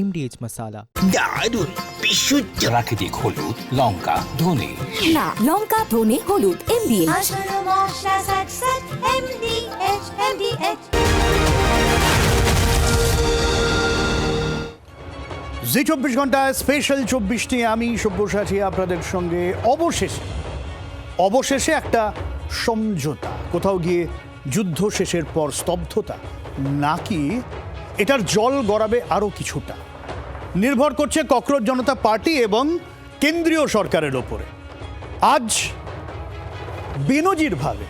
MDH মশালা। দারুণ বিশুদ্ধ প্রাকৃতিক হলুদ, লঙ্কা, ধনে। না, লঙ্কা, ধনে, হলুদ, MDH। আসল মশলা সাকসেস MDH জি 24 ঘন্টায় স্পেশাল 24 নিয়ে আমি সব্যসাচী আপনাদের সঙ্গে। অবশেষে একটা সমঝোতা, কোথাও গিয়ে যুদ্ধ শেষের পর স্তব্ধতা, নাকি এটার জল গড়াবে আরও কিছুটা, নির্ভর করছে ককরোচ জনতা পার্টি এবং কেন্দ্রীয় সরকারের ওপরে। আজ বেনজিরভাবে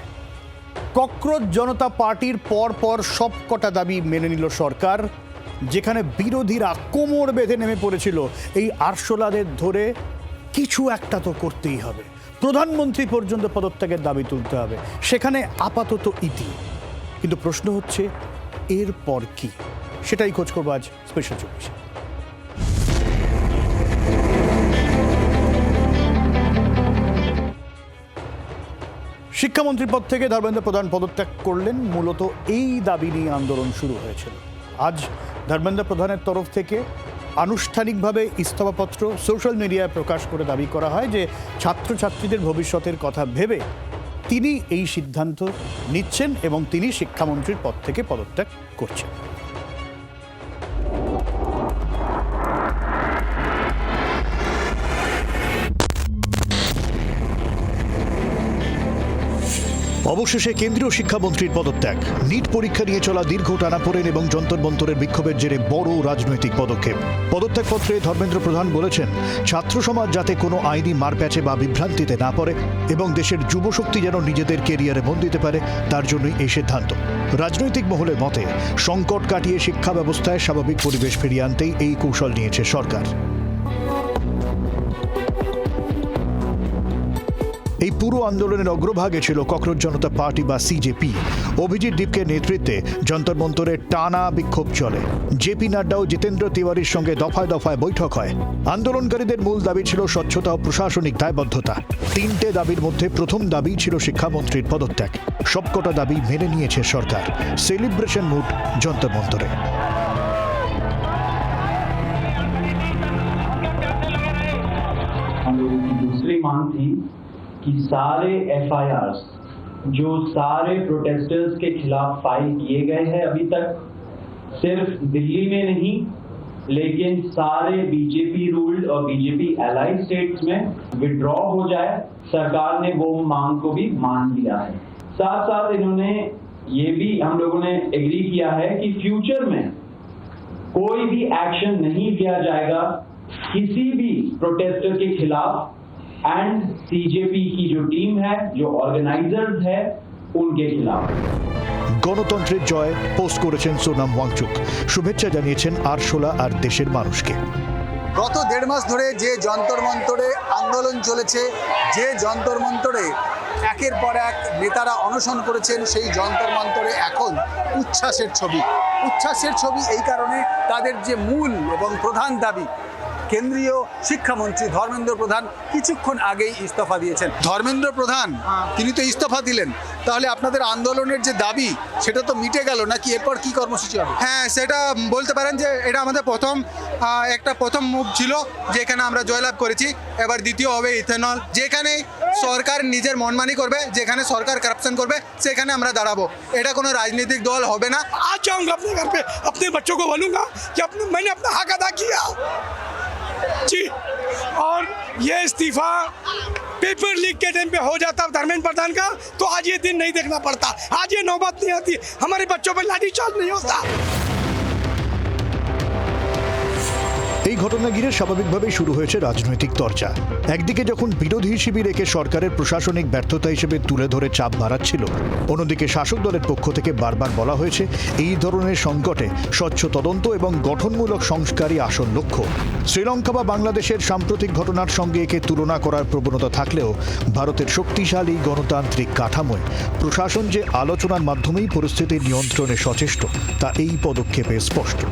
ককরোচ জনতা পার্টির পর সব কটা দাবি মেনে নিল সরকার, যেখানে বিরোধীরা কোমর বেঁধে নেমে পড়েছিল এই আরশোলাদের ধরে কিছু একটা তো করতেই হবে, প্রধানমন্ত্রী পর্যন্ত পদত্যাগের দাবি তুলতে হবে, সেখানে আপাতত ইতি। কিন্তু প্রশ্ন হচ্ছে এরপর কি, সেটাই খোঁজ করবো আজ স্পেশাল 24। শিক্ষামন্ত্রীর পদ থেকে ধর্মেন্দ্র প্রধান পদত্যাগ করলেন, মূলত এই দাবি নিয়ে আন্দোলন শুরু হয়েছিল। আজ ধর্মেন্দ্র প্রধানের তরফ থেকে আনুষ্ঠানিকভাবে ইস্তফাপত্র সোশ্যাল মিডিয়ায় প্রকাশ করে দাবি করা হয় যে ছাত্রছাত্রীদের ভবিষ্যতের কথা ভেবে তিনি এই সিদ্ধান্ত নিচ্ছেন এবং তিনি শিক্ষামন্ত্রীর পদ থেকে পদত্যাগ করছেন। অবশেষে কেন্দ্রীয় শিক্ষামন্ত্রীর পদত্যাগ, নিট পরীক্ষা নিয়ে চলা দীর্ঘ টানাপোড়েন এবং যন্তর মন্তরের বিক্ষোভের জেরে বড় রাজনৈতিক পদক্ষেপ। পদত্যাগপত্রে ধর্মেন্দ্র প্রধান বলেছেন, ছাত্র সমাজ যাতে কোনো আইনি মারপ্যাচে বা বিভ্রান্তিতে না পড়ে এবং দেশের যুবশক্তি যেন নিজেদের কেরিয়ারে মন দিতে পারে, তার জন্যই এই সিদ্ধান্ত। রাজনৈতিক মহলের মতে সংকট কাটিয়ে শিক্ষা ব্যবস্থায় স্বাভাবিক পরিবেশ ফিরিয়ে আনতেই এই কৌশল নিয়েছে সরকার। এই পুরো আন্দোলনের অগ্রভাগে ছিল ককরোচ জনতা পার্টি বা সিজেপি। অভিজিৎ দীপকের নেতৃত্বে যন্তর মন্তরে টানা বিক্ষোভ চলে। জেপি নাড্ডা ও জিতেন্দ্র তিওয়ারির সঙ্গে দফায় দফায় বৈঠক হয়। আন্দোলনকারীদের মূল দাবি ছিল স্বচ্ছতা ও প্রশাসনিক দায়বদ্ধতা। তিনটে দাবির মধ্যে প্রথম দাবি ছিল শিক্ষামন্ত্রীর পদত্যাগ। সবকটা দাবি মেনে নিয়েছে সরকার। সেলিব্রেশন মুড যন্তর মন্তরে। दूसरी मांग थी कि सारे एफआईआर्स जो सारे प्रोटेस्टर्स के खिलाफ फाइल किए गए हैं अभी तक, सिर्फ दिल्ली में नहीं लेकिन सारे बीजेपी रूल्ड और बीजेपी एलाइड स्टेट्स में विड्रॉ हो जाए। सरकार ने वो मांग को भी मान लिया है। साथ साथ इन्होंने ये भी हम लोगों ने एग्री किया है कि फ्यूचर में कोई भी एक्शन नहीं लिया जाएगा किसी भी प्रोटेस्टर के खिलाफ एंड सीजेपी की जो टीम है, जो ऑर्गेनाइजर्स है, उनके खिलाफ। গণতন্ত্রের জয় পোস্ট করেছেন সোনাম ওয়াংচুক। শুভেচ্ছা জানিয়েছেন আরশোলা আর দেশের মানুষকে। গত 1.5 মাস ধরে যে যন্তর মন্তরে আন্দোলন চলেছে, যে যন্তর মন্তরে একের পর এক নেতারা অনশন করেছেন, সেই যন্তর মন্তরে এখন উচ্ছ্বাসের ছবি। উচ্ছ্বাসের ছবি এই কারণে, তাদের যে মূল এবং প্রধান দাবি, কেন্দ্রীয় শিক্ষামন্ত্রী ধর্মেন্দ্র প্রধান কিছুক্ষণ আগেই ইস্তফা দিয়েছেন। ধর্মেন্দ্র প্রধান তিনি তো ইস্তফা দিলেন, তাহলে আপনাদের আন্দোলনের যে দাবি সেটা তো মিটে গেল নাকি? এরপর কি কর্মসূচি হবে? হ্যাঁ, সেটা বলতে পারেন যে এটা আমাদের প্রথম মুভ ছিল, যেখানে আমরা জয়লাভ করেছি। এবার দ্বিতীয় হবে ইথেনল, যেখানে সরকার নিজের মনমানি করবে, যেখানে সরকার কারাপশন করবে, সেখানে আমরা দাঁড়াবো। এটা কোনো রাজনৈতিক দল হবে না। आज जाऊंगा अपने घर पे, अपने बच्चों को बोलूंगा कि मैंने अपना हक अदा किया जी। और ये इस्तीफा पेपर लीक के टाइम पे हो जाता धर्मेंद्र प्रधान का, तो आज ये दिन नहीं देखना पड़ता, आज ये नौबत नहीं आती, हमारे बच्चों पे लाठीचार्ज नहीं होता। এই ঘটনা ঘিরে স্বাভাবিকভাবেই শুরু হয়েছে রাজনৈতিক চর্চা। একদিকে যখন বিরোধী শিবির একে সরকারের প্রশাসনিক ব্যর্থতা হিসেবে তুলে ধরে চাপ বাড়াচ্ছিল, অন্যদিকে শাসক দলের পক্ষ থেকে বারবার বলা হয়েছে এই ধরনের সংকটে স্বচ্ছ তদন্ত এবং গঠনমূলক সংস্কারই আসল লক্ষ্য। শ্রীলঙ্কা বা বাংলাদেশের সাম্প্রতিক ঘটনার সঙ্গে একে তুলনা করার প্রবণতা থাকলেও ভারতের শক্তিশালী গণতান্ত্রিক কাঠামোয় প্রশাসন যে আলোচনার মাধ্যমেই পরিস্থিতির নিয়ন্ত্রণে সচেষ্ট, তা এই পদক্ষেপে স্পষ্ট।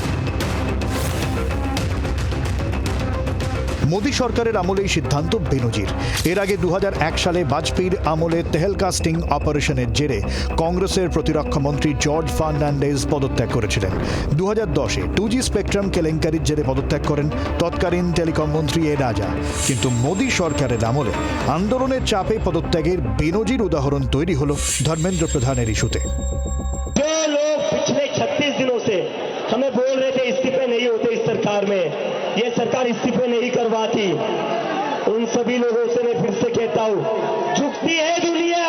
মোদী সরকারের আমলে এই সিদ্ধান্ত বেনজির। এর আগে 2001 সালে বাজপেয়ীর আমলে তেহেলকা স্টিং অপারেশনের জেরে কংগ্রেসের প্রতিরক্ষা মন্ত্রী জর্জ ফার্নান্ডেজ পদত্যাগ করেছিলেন। 2010-এ 2G স্পেকট্রাম কেলেঙ্কারির জেরে পদত্যাগ করেন তৎকালীন টেলিকম মন্ত্রী এ রাজা। কিন্তু মোদী সরকারের আমলে আন্দোলনের চাপে পদত্যাগের বেনজির উদাহরণ তৈরি হলো ধর্মেন্দ্র প্রধানের ইস্যুতে। जो लोग पिछले 36 दिनों से हमें बोल रहे थे इस्तीफे नहीं होते इस सरकार में, ये सरकार इस्तीफे नहीं करवाती, उन सभी लोगों से मैं फिर से कहता हूं, झुकती है दुनिया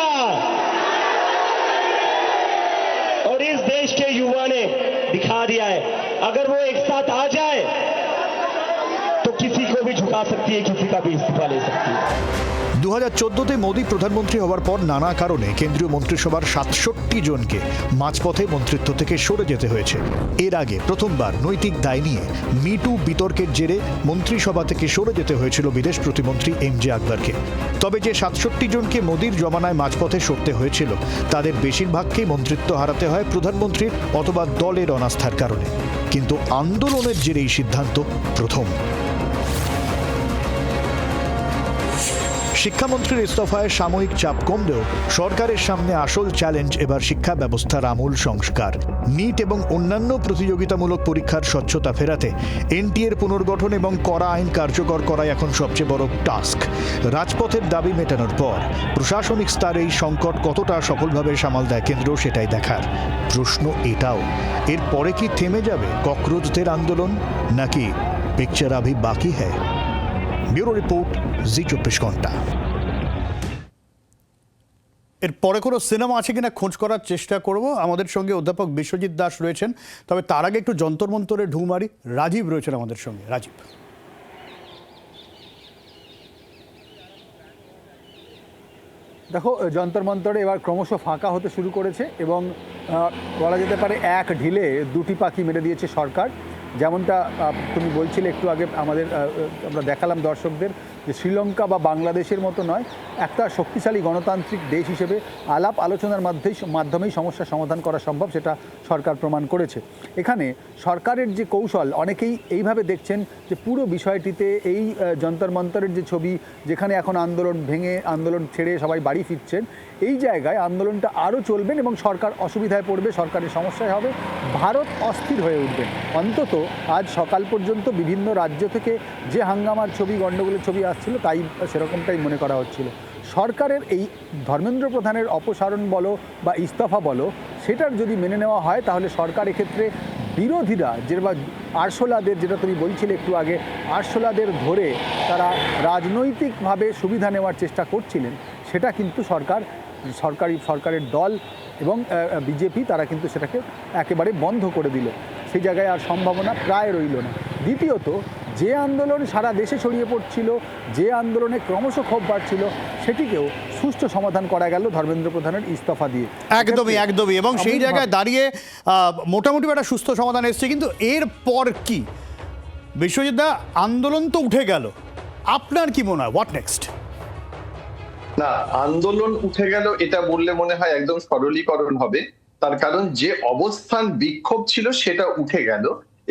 और इस देश के युवा ने दिखा दिया है, अगर वो एक साथ आ जाए तो किसी को भी झुका सकती है, किसी का भी इस्तीफा ले सकती है। 2014-তে মোদী প্রধানমন্ত্রী হওয়ার পর নানা কারণে কেন্দ্রীয় মন্ত্রিসভার 67 জনকে মাঝপথে মন্ত্রিত্ব থেকে সরে যেতে হয়েছে। এর আগে প্রথমবার নৈতিক দায় নিয়ে মিটু বিতর্কের জেরে মন্ত্রিসভা থেকে সরে যেতে হয়েছিল বিদেশ প্রতিমন্ত্রী MJ আকবরকে। তবে যে 67 জনকে মোদীর জমানায় মাঝপথে সরতে হয়েছিল তাদের বেশিরভাগকেই মন্ত্রিত্ব হারাতে হয় প্রধানমন্ত্রীর অথবা দলের অনাস্থার কারণে। কিন্তু আন্দোলনের জেরে এই সিদ্ধান্ত প্রথম। শিক্ষামন্ত্রীর ইস্তফায় সাময়িক চাপ কমলেও সরকারের সামনে আসল চ্যালেঞ্জ এবার শিক্ষা ব্যবস্থার আমূল সংস্কার। নিট এবং অন্যান্য প্রতিযোগিতামূলক পরীক্ষার স্বচ্ছতা ফেরাতে NTA-র পুনর্গঠন এবং কড়া আইন কার্যকর করাই এখন সবচেয়ে বড় টাস্ক। রাজপথের দাবি মেটানোর পর প্রশাসনিক স্তরে এই সংকট কতটা সফলভাবে সামাল দেয় কেন্দ্র সেটাই দেখার। প্রশ্ন এটাও, এর পরে কি থেমে যাবে ককরোচদের আন্দোলন, নাকি পিকচার আভি বাকি হ্যায়? ব্যুরো রিপোর্ট, জি 24 ঘন্টা। এর পরে কোনো সিনেমা আছে কিনা খোঁজ করার চেষ্টা করব। আমাদের সঙ্গে অধ্যাপক বিশ্বজিৎ দাস রয়েছেন, তবে তার আগে একটু যন্তর মন্তরে ঢু মারি। রাজীব রয়েছেন আমাদের সঙ্গে। রাজীব, দেখো, যন্তর মন্তরে এবার ক্রমশ ফাঁকা হতে শুরু করেছে এবং বলা যেতে পারে এক ঢিলে দুটি পাখি মেরে দিয়েছে সরকার। যেমনটা তুমি বলছিলে একটু আগে, আমরা দেখালাম দর্শকদের যে শ্রীলঙ্কা বা বাংলাদেশের মতো নয়, একটা শক্তিশালী গণতান্ত্রিক দেশ হিসেবে আলাপ আলোচনার মাধ্যমেই সমস্যার সমাধান করা সম্ভব, সেটা সরকার প্রমাণ করেছে। এখানে সরকারের যে কৌশল, অনেকেই এইভাবে দেখছেন যে পুরো বিষয়টিতে এই যন্তর মন্তরের যে ছবি, যেখানে এখন আন্দোলন ভেঙে আন্দোলন ছেড়ে সবাই বাড়ি ফিরছেন, এই জায়গায় আন্দোলনটা আরও চলবেন এবং সরকার অসুবিধায় পড়বে, সরকারের সমস্যায় হবে, ভারত অস্থির হয়ে উঠবে। অন্তত আজ সকাল পর্যন্ত বিভিন্ন রাজ্য থেকে যে হাঙ্গামার ছবি, গণ্ডগোলের ছবি আসছিল, তাই সেরকমটাই মনে করা হচ্ছিল। সরকারের এই ধর্মেন্দ্র প্রধানের অপসারণ বলো বা ইস্তফা বলো, সেটার যদি মেনে নেওয়া হয় তাহলে সরকার এক্ষেত্রে বিরোধীরা বা আরশোলাদের, যেটা তুমি বলছিলে একটু আগে, আরশোলাদের ধরে তারা রাজনৈতিকভাবে সুবিধা নেওয়ার চেষ্টা করছিলেন, সেটা কিন্তু সরকারের দল এবং বিজেপি তারা কিন্তু সেটাকে একেবারে বন্ধ করে দিল। সেই জায়গায় আর সম্ভাবনা প্রায় রইল না। দ্বিতীয়ত, যে আন্দোলন সারা দেশে ছড়িয়ে পড়ছিল, যে আন্দোলনে ক্রমশ ক্ষোভ বাড়ছিল, সেটিকেও সুষ্ঠু সমাধান করা গেল ধর্মেন্দ্র প্রধানের ইস্তফা দিয়ে। একদমই। এবং সেই জায়গায় দাঁড়িয়ে মোটামুটি একটা সুস্থ সমাধান এসছে। কিন্তু এর পর কি বিশ্বজিৎ দা, আন্দোলন তো উঠে গেল, আপনার কি মনে হয় হোয়াট নেক্সট? না, আন্দোলন উঠে গেল এটা বললে মনে হয় একদম সরলীকরণ হবে। তার কারণ যে অবস্থান বিক্ষোভ ছিল সেটা উঠে গেল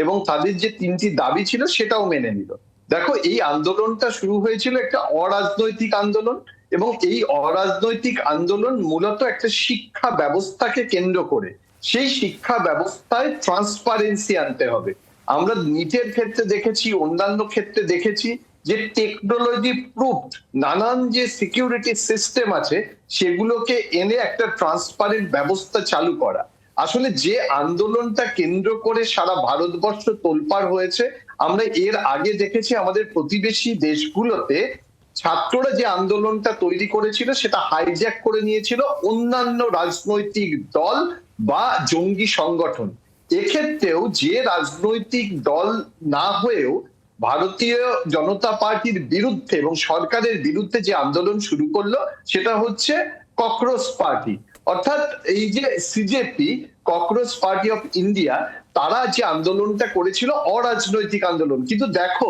এবং তাদের যে 3টি দাবি ছিল সেটাও মেনে নিল। দেখো, এই আন্দোলনটা শুরু হয়েছিল একটা অরাজনৈতিক আন্দোলন এবং এই অরাজনৈতিক আন্দোলন মূলত একটা শিক্ষা ব্যবস্থাকে কেন্দ্র করে। সেই শিক্ষা ব্যবস্থায় ট্রান্সপারেন্সি আনতে হবে। আমরা নিটের ক্ষেত্রে দেখেছি, অন্যান্য ক্ষেত্রে দেখেছি যে টেকনোলজি প্রুফড নানান যে সিকিউরিটি সিস্টেম আছে সেগুলোকে এনে একটা ট্রান্সপারেন্ট ব্যবস্থা চালু করা। আসলে যে আন্দোলনটা কেন্দ্র করে সারা ভারতবর্ষ তোলপাড় হয়েছে, আমরা এর আগে দেখেছি আমাদের প্রতিবেশী দেশগুলোতে ছাত্ররা যে আন্দোলনটা তৈরি করেছিল সেটা হাইজ্যাক করে নিয়েছিল অন্যান্য রাজনৈতিক দল বা জঙ্গি সংগঠন। এক্ষেত্রেও যে রাজনৈতিক দল না হয়েও ভারতীয় জনতা পার্টির বিরুদ্ধে এবং সরকারের বিরুদ্ধে যে আন্দোলন শুরু করলো সেটা হচ্ছে ককরোচ পার্টি, অর্থাৎ এই যে CJP, cockroach party of India, তারা যে আন্দোলনটা করেছিল অরাজনৈতিক আন্দোলন। কিন্তু দেখো,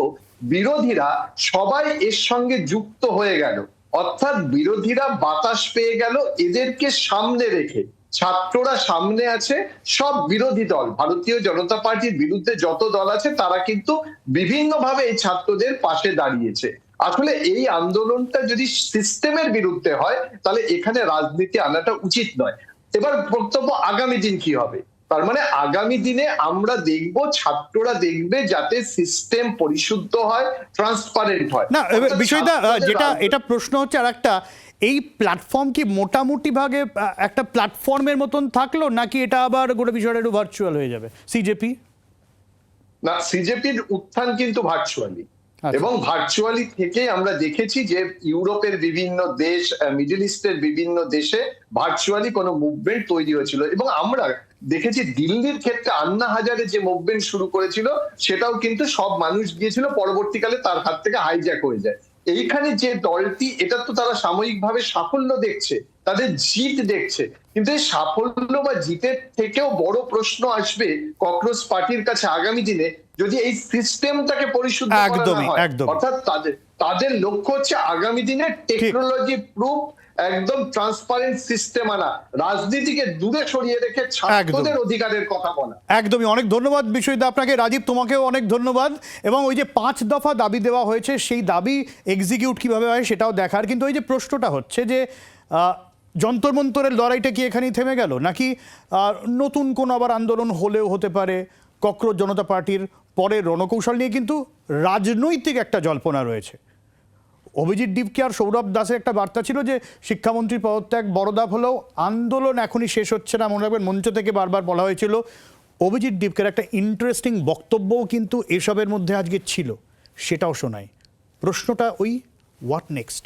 বিরোধীরা সবাই এর সঙ্গে যুক্ত হয়ে গেল, অর্থাৎ বিরোধীরা বাতাস পেয়ে গেল এদেরকে সামনে রেখে। ছাত্ররা সামনে আছে, সব বিরোধী দল, ভারতীয় জনতা পার্টির বিরুদ্ধে যত দল আছে তারা কিন্তু বিভিন্নভাবে এই ছাত্রদের পাশে দাঁড়িয়েছে। আসলে এই আন্দোলনটা যদি সিস্টেমের বিরুদ্ধে হয় তাহলে এখানে রাজনীতি আনাটা উচিত নয়। এবার বক্তব্য আগামী দিন কি হবে, তার মানে আগামী দিনে আমরা দেখব, ছাত্ররা দেখবে যাতে সিস্টেম পরিশুদ্ধ হয়, ট্রান্সপারেন্ট হয়। না বিষয়টা যেটা এটা প্রশ্ন হচ্ছে আর একটা, এই প্ল্যাটফর্ম কি মোটামুটি ভাগে একটা প্ল্যাটফর্মের মতন থাকলো, নাকি এটা আবার গোটা বিষয়টা একটু ভার্চুয়াল হয়ে যাবে? সিজেপি না, সিজেপির উত্থান কিন্তু ভার্চুয়ালি, এবং ভার্চুয়ালি থেকে আমরা দেখেছি যে ইউরোপের বিভিন্ন দেশ, মিডল ইস্টের বিভিন্ন দেশে ভার্চুয়ালি কোনো মুভমেন্ট তৈরি হয়েছিল, এবং আমরা দেখেছি দিল্লির ক্ষেত্রে আন্না হাজারে যে মুভমেন্ট শুরু করেছিল সেটাও কিন্তু সব মানুষ গিয়েছিল, পরবর্তীকালে তার হাত থেকে হাইজ্যাক হয়ে যায়। এইখানে যে দলটি, এটা তো তারা সাময়িকভাবে সাফল্য দেখছে, তাদের জিত দেখছে, কিন্তু এই সাফল্য বা জিতের থেকেও বড় প্রশ্ন আসবে ককরোচ পার্টির কাছে আগামী দিনে, যদি এই সিস্টেমটাকে পরিশুদ্ধ করা না হয়। অর্থাৎ তাদের লক্ষ্য হচ্ছে আগামী দিনে টেকনোলজি প্রুফ একদম ট্রান্সপারেন্ট সিস্টেম আনা, রাজনীতিকে দূরে সরিয়ে রেখে ছাত্রদের অধিকারের কথা বলা। একদমই, অনেক ধন্যবাদ বিষয়দা আপনাকে। রাজীব, তোমাকেও অনেক ধন্যবাদ। এবং ওই যে 5 দফা দাবি দেওয়া হয়েছে, সেই দাবি এক্সিকিউট কিভাবে হয় সেটাও দেখার। কিন্তু ওই যে প্রশ্নটা হচ্ছে যে যন্তর মন্তরের লড়াইটা কি এখানেই থেমে গেল, নাকি নতুন কোন আবার আন্দোলন হলেও হতে পারে? ককরোচ জনতা পার্টির পরে রণকৌশল নিয়ে কিন্তু রাজনৈতিক একটা জল্পনা রয়েছে। অভিজিৎ ডিপকে আর সৌরভ দাসের একটা বার্তা ছিল যে শিক্ষামন্ত্রীর পদত্যাগ বড় ধাপ হলেও আন্দোলন এখনই শেষ হচ্ছে না। মনে রাখবেন, মঞ্চ থেকে বারবার বলা হয়েছিল। অভিজিৎ ডিপকের একটা ইন্টারেস্টিং বক্তব্যও কিন্তু এসবের মধ্যে আজকে ছিল, সেটাও শোনাই। প্রশ্নটা ওই হোয়াট নেক্সট।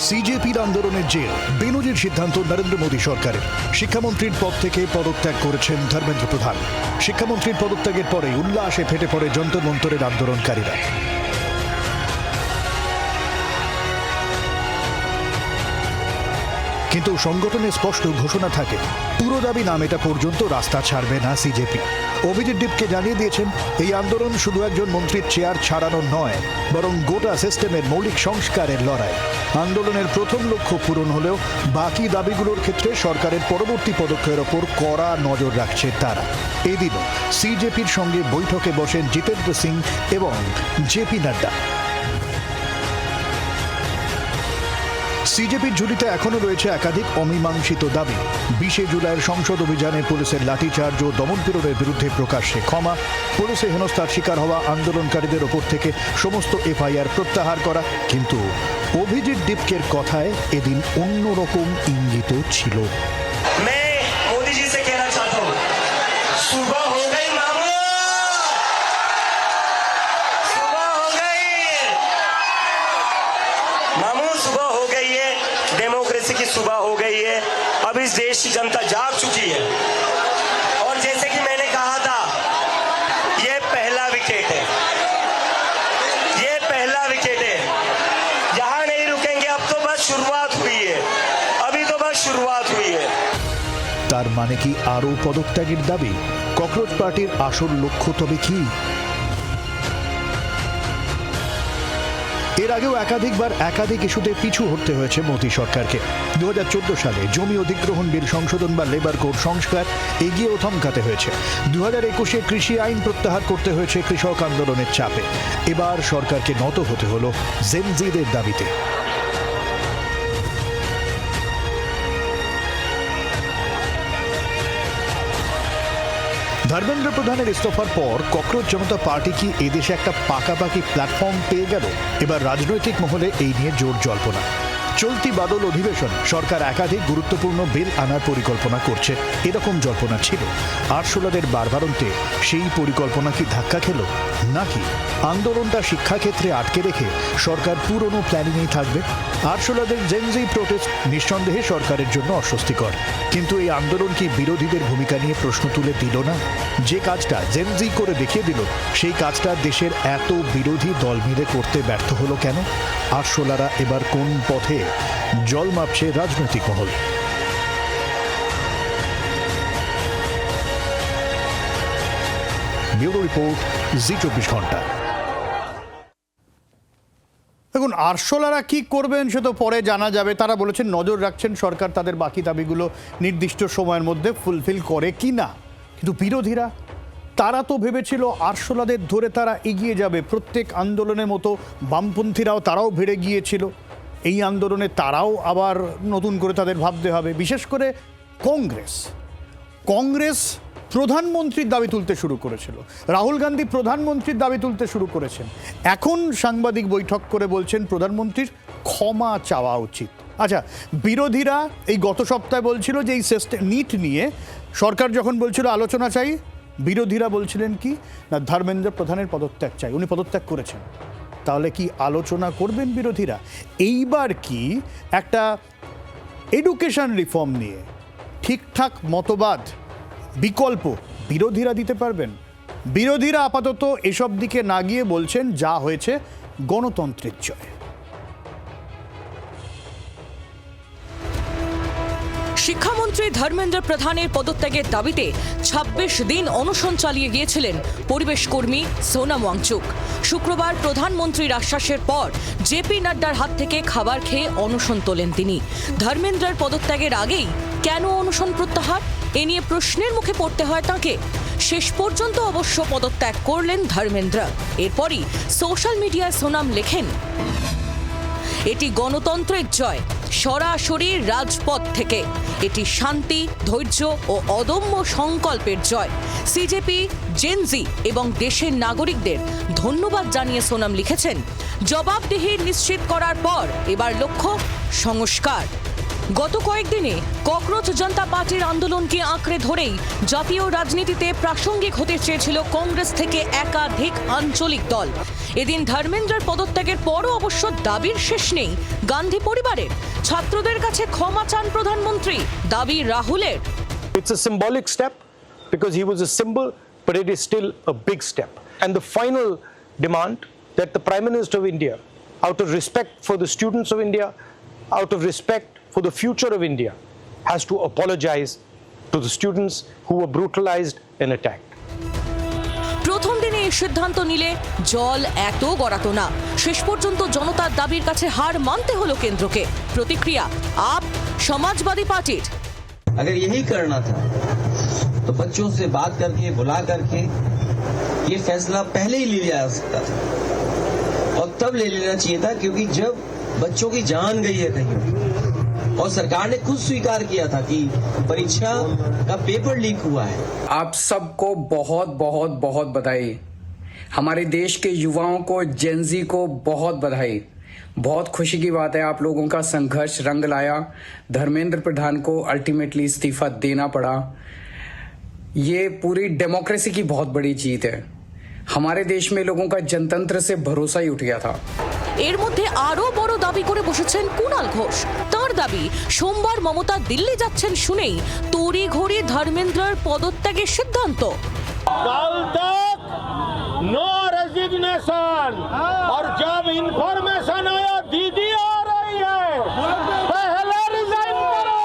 সিজেপির আন্দোলনের জের, বেনজির সিদ্ধান্ত নরেন্দ্র মোদী সরকারের। শিক্ষামন্ত্রীর পদ থেকে পদত্যাগ করেছেন ধর্মেন্দ্র প্রধান। শিক্ষামন্ত্রীর পদত্যাগের পরে উল্লাসে ফেটে পড়ে যন্তর মন্তরের আন্দোলনকারীরা। কিন্তু সংগঠনের স্পষ্ট ঘোষণা থাকে, পুরো দাবি না মেটা পর্যন্ত রাস্তা ছাড়বে না সিজেপি। অভিজিৎ ডিপকে জানিয়ে দিয়েছেন, এই আন্দোলন শুধু একজন মন্ত্রীর চেয়ার ছাড়ানো নয়, বরং গোটা সিস্টেমের মৌলিক সংস্কারের লড়াই। আন্দোলনের প্রথম লক্ষ্য পূরণ হলেও বাকি দাবিগুলোর ক্ষেত্রে সরকারের পরবর্তী পদক্ষেপের ওপর কড়া নজর রাখছে তারা। এদিনও সিজেপির সঙ্গে বৈঠকে বসেন জিতেন্দ্র সিং এবং জেপি নাড্ডা। সিজেপির ঝুলিতে এখনো রয়েছে একাধিক অমীমাংসিত দাবি। 20 জুলাইয়ের সংসদ অভিযানে পুলিশের লাঠিচার্জ ও দমনপীড়নের বিরুদ্ধে প্রকাশ্যে ক্ষমা, পুলিশে হেনস্থার শিকার হওয়া আন্দোলনকারীদের ওপর থেকে সমস্ত এফআইআর প্রত্যাহার করা। কিন্তু অভিজিৎ ডিপকের কথায় এদিন অন্যরকম ইঙ্গিত ছিল। डेमोक्रेसी की सुबह हो गई है, अब इस देश की जनता जाग चुकी है, और जैसे कि मैंने कहा था, ये पहला विकेट है, ये पहला विकेट है, यहां नहीं रुकेंगे। अब तो बस शुरुआत हुई है, अभी तो बस शुरुआत हुई है। তার মানে কি আরও পদত্যাগের দাবি? ককরোচ পার্টির আসল লক্ষ্য তবে কি? এর আগেও একাধিকবার একাধিক ইস্যুতে পিছু হটতে হয়েছে মোদী সরকারকে। 2014 সালে জমি অধিগ্রহণ বিল সংশোধন বা লেবার কোড সংস্কার এগিয়েও থমকাতে হয়েছে। 2021-এ কৃষি আইন প্রত্যাহার করতে হয়েছে কৃষক আন্দোলনের চাপে। এবার সরকারকে নত হতে হলো জেনজিদের দাবিতে। ধর্মেন্দ্র প্রধানের ইস্তফার পর ককরোচ জনতা পার্টি কি এদেশে একটা পাকাপাকি প্ল্যাটফর্ম পেয়ে গেল? এবার রাজনৈতিক মহলে এই নিয়ে জোর জল্পনা। চলতি বাদল অধিবেশন সরকার একাধিক গুরুত্বপূর্ণ বিল আনার পরিকল্পনা করছে, এরকম জল্পনা ছিল। আরশোলাদের বারবারন্তে সেই পরিকল্পনা কি ধাক্কা খেল, নাকি আন্দোলনটা শিক্ষাক্ষেত্রে আটকে রেখে সরকার পুরনো প্ল্যানিংয়েই থাকবে? আরশোলাদের জেনজি প্রোটেস্ট নিঃসন্দেহে সরকারের জন্য অস্বস্তিকর, কিন্তু এই আন্দোলন কি বিরোধীদের ভূমিকা নিয়ে প্রশ্ন তুলে দিল না? যে কাজটা জেনজি করে দেখিয়ে দিল, সেই কাজটা দেশের এত বিরোধী দল মিলে করতে ব্যর্থ হলো কেন? আরশোলারা এবার কোন পথে জল মাপছে রাজনৈতিক মহল? ব্যুরো রিপোর্ট, জি 24 ঘন্টা। দেখুন আরশোলারা কি করবেন সে তো পরে জানা যাবে। তারা বলেছেন নজর রাখছেন সরকার তাদের বাকি দাবিগুলো নির্দিষ্ট সময়ের মধ্যে ফুলফিল করে কি না। কিন্তু বিরোধীরা তারা তো ভেবেছিল আরশোলাদের ধরে তারা এগিয়ে যাবে। প্রত্যেক আন্দোলনের মতো বামপন্থীরাও তারাও ভিড়ে গিয়েছিল। এই আন্দোলনে তারাও আবার নতুন করে তাদের ভাবতে হবে। বিশেষ করে কংগ্রেস প্রধানমন্ত্রীর দাবি তুলতে শুরু করেছিল। রাহুল গান্ধী প্রধানমন্ত্রীর দাবি তুলতে শুরু করেছেন। এখন সাংবাদিক বৈঠক করে বলছেন প্রধানমন্ত্রীর ক্ষমা চাওয়া উচিত। আচ্ছা, বিরোধীরা এই গত সপ্তাহে বলছিল যে এই নিট নিয়ে সরকার যখন বলছিল আলোচনা চাই, বিরোধীরা বলছিলেন কি না ধর্মেন্দ্র প্রধানের পদত্যাগ চাই। উনি পদত্যাগ করেছেন। তাহলে কি আলোচনা করবেন বিরোধীরা? এইবার কি একটা এডুকেশন রিফর্ম নিয়ে ঠিকঠাক মতবাদ বিকল্প বিরোধীরা দিতে পারবেন? বিরোধীরা আপাতত এসব দিকে না গিয়ে বলছেন যা হয়েছে গণতন্ত্রের জয়। শিক্ষামন্ত্রী ধর্মেন্দ্র প্রধানের পদত্যাগের দাবিতে ২৬ দিন অনশন চালিয়ে গিয়েছিলেন পরিবেশ কর্মী সোনাম ওয়াংচুক। শুক্রবার প্রধানমন্ত্রীর আশ্বাসের পর জেপি নাড্ডার হাত থেকে খাবার খেয়ে অনশন তোলেন তিনি। ধর্মেন্দ্রের পদত্যাগের আগেই কেন অনশন প্রত্যাহার, এ নিয়ে প্রশ্নের মুখে পড়তে হয় তাঁকে। শেষ পর্যন্ত অবশ্য পদত্যাগ করলেন ধর্মেন্দ্র। এরপরই সোশ্যাল মিডিয়ায় সোনাম লেখেন, এটি গণতন্ত্রের জয়, সরাসরি রাজপথ থেকে। এটি শান্তি, ধৈর্য ও অদম্য সংকল্পের জয়। সিজেপি, জেনজি এবং দেশের নাগরিকদের ধন্যবাদ জানিয়ে সোনাম লিখেছেন, জবাবদিহি নিশ্চিত করার পর এবার লক্ষ্য সংস্কার। গত কয়েকদিনে ককরোচ জনতা পার্টির আন্দোলনকে আঁকড়ে ধরেই জাতীয় রাজনীতিতে প্রাসঙ্গিক হতে চেয়েছিল কংগ্রেস থেকে একাধিক আঞ্চলিক দল। এদিন ধর্মেন্দ্রের পদত্যাগের পরও অবশ্য দাবির শেষ নেই গান্ধী পরিবারের। ছাত্রদের কাছে ক্ষমা চান প্রধানমন্ত্রী, দাবি রাহুলের। It's a symbolic step because he was a symbol, but it is still a big step. And the final demand that the Prime Minister of India, out of respect for the students of India, out of respect for the future of India, has to apologize to the students who were brutalized and attacked. প্রথম দিনে এই সিদ্ধান্ত নিলে জল এত গড়াতো না। শেষ পর্যন্ত জনতার দাবির কাছে হার মানতে হলো কেন্দ্রকে। প্রতিক্রিয়া আপ সমাজবাদী পার্টির। अगर यही करना था तो बच्चों से बात करके बुला करके ये फैसला पहले ही ले लिया जा सकता था और तब ले लेना चाहिए था, क्योंकि जब बच्चों की जान गई है कहीं और सरकार ने खुद स्वीकार किया था कि परीक्षा का पेपर लीक हुआ है। आप सबको बहुत बहुत बहुत बधाई। हमारे देश के युवाओं को, जेनजी को बहुत बधाई। बहुत खुशी की बात है, आप लोगों का संघर्ष रंग लाया। धर्मेंद्र प्रधान को अल्टीमेटली इस्तीफा देना पड़ा। ये पूरी डेमोक्रेसी की बहुत बड़ी जीत है। हमारे देश में लोगों का जनतंत्र से भरोसा ही उठ गया था। এর মধ্যে আরো বড় দাবি করে বসেছেন কুণাল ঘোষ। তার দাবি, সোমবার মমতা দিল্লি যাচ্ছেন শুনেই তড়িঘড়ি ধর্মেন্দ্রের পদত্যাগের সিদ্ধান্ত। कल तक नो रेजिग्नेशन, और जब इंफॉर्मेशन आया दीदी आ रही है पहले रिजाइन करो।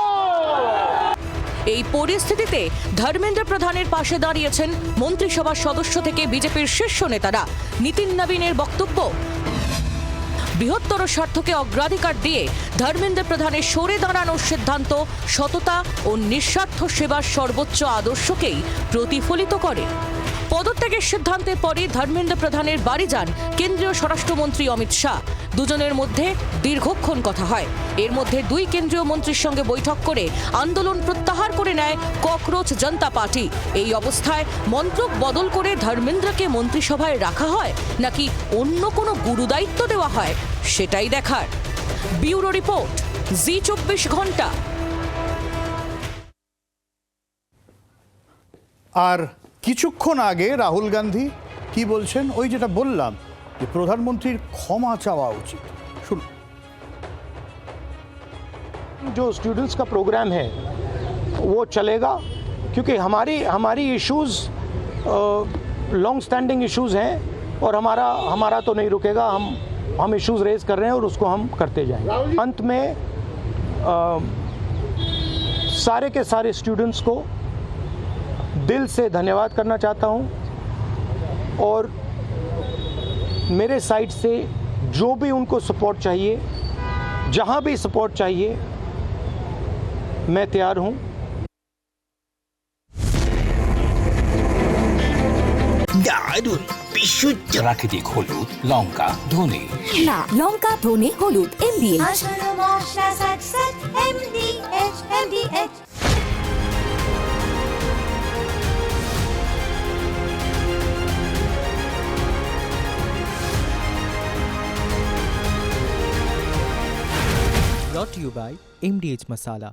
এই পরিস্থিতিতে ধর্মেন্দ্র প্রধানের পাশে দাঁড়িয়েছেন মন্ত্রিসভার সদস্য থেকে বিজেপির শীর্ষ নেতারা। নীতিন নবীনের বক্তব্য, বৃহত্তর স্বার্থকে অগ্রাধিকার দিয়ে ধর্মেন্দ্র প্রধানের সরে দাঁড়ানোর সিদ্ধান্ত সততা ও নিঃস্বার্থ সেবার সর্বোচ্চ আদর্শকেই প্রতিফলিত করে। পদত্যাগের সিদ্ধান্তের পরে ধর্মেন্দ্র প্রধানের বাড়ি যান কেন্দ্রীয় স্বরাষ্ট্রমন্ত্রী অমিত শাহ। দুজনের মধ্যে দীর্ঘক্ষণ কথা হয়। এর মধ্যে দুই কেন্দ্রীয় মন্ত্রীর সঙ্গে বৈঠক করে আন্দোলন প্রত্যাহার করে নেয় ককরোচ জনতা পার্টি। এই অবস্থায় মন্ত্রক বদল করে ধর্মেন্দ্রকে মন্ত্রিসভায় রাখা হয় নাকি অন্য কোনো গুরুদায়িত্ব দেওয়া হয়, সেটাই দেখার। ব্যুরো রিপোর্ট, জি24 ঘন্টা। আর কিছুক্ষণ আগে রাহুল গান্ধী কি বলছেন, ওই যেটা বললাম যে প্রধানমন্ত্রীর ক্ষমা চাওয়া উচিত। শুনুন। जो स्टूडेंट्स का प्रोग्राम है वो चलेगा, क्योंकि हमारी इश्यूज लॉन्ग स्टैंडिंग इश्यूज हैं और हमारा तो नहीं रुकेगा। हम इश्यूज रेज कर रहे हैं और उसको हम करते जाएंगे। अंत में सारे के सारे स्टूडेंट्स को दिल से धन्यवाद करना चाहता हूं और मेरे साइड से जो भी उनको सपोर्ट चाहिए, जहां भी सपोर्ट चाहिए, मैं तैयार हूं। দারুণ বিশুদ্ধ প্রাকৃতিক হলুদ লঙ্কা ধনে না লঙ্কা ধনে হলুদ MBH আসল মশলা success MDH brought to you by MDH Masala।